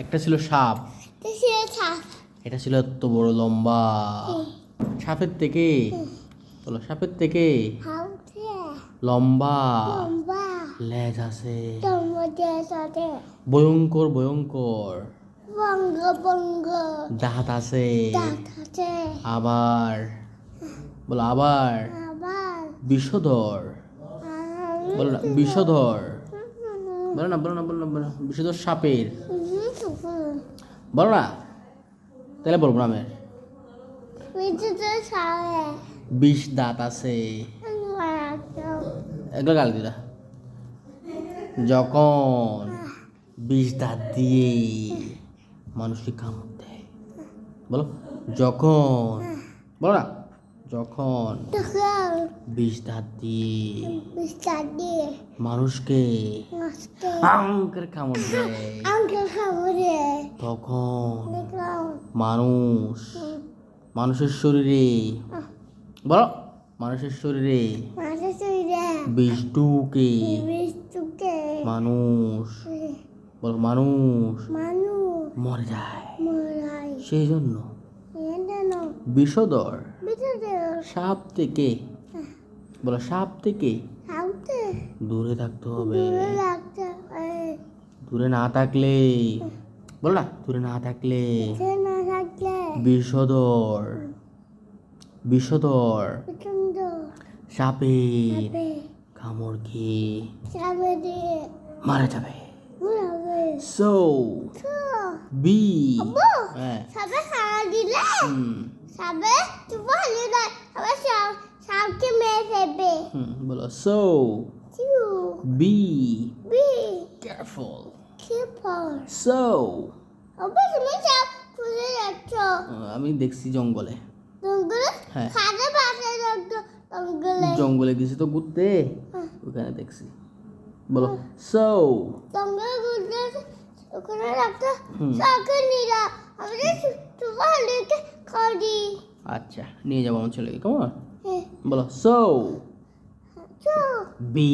একটা ছিল সাপ, এটা ছিল সাপ। এটা ছিল এত বড় লম্বা। সাপের থেকে বলো, সাপের থেকে হাউছে লম্বা লম্বা লেজ আছে, তোমাদের সাথে ভয়ঙ্কর ভয়ঙ্কর বঙ্গ বঙ্গ দাঁত আছে, দাঁত আছে। আবার বলো, আবার আবার বিষধর, বলো না বিষধর, বলো না বলো না বলো না বলো না, বিষধর সাপের বলো না, তাহলে বলবো না আমি আর। বিষ দাঁত আছে, এগুলো গাল দিলা। যখন বিষ দাঁত দিয়ে মানুষকে কামড় দেয়, বলো যখন, বলো না যখন বিষ দাঁত দিয়ে মানুষকে আঙ্কের কামড় দেয়, তখন মানুষের শরীরে, বলো মানুষের শরীরে বিষ ঢুকে মানুষ, বলো মানুষ মরে যায়। সেই জন্য বিষধর সাপ থেকে, বলো সাপ থেকে দূরে থাকতে হবে। দূরে না থাকলে, বলো না দূরে না থাকলে বিষধর সাপের কামড় খেয়ে মারা যাবে। সো বি হ্যাঁ বলো, সো বি কেয়ারফুল। সো আমি দেখছি জঙ্গলে, হ্যাঁ জঙ্গলে গেছি তো ঘুরতে, ওখানে দেখছি। বলো সো আচ্ছা নিয়ে যাবো আমার ছেলেকে, কেমন? বলো সো বি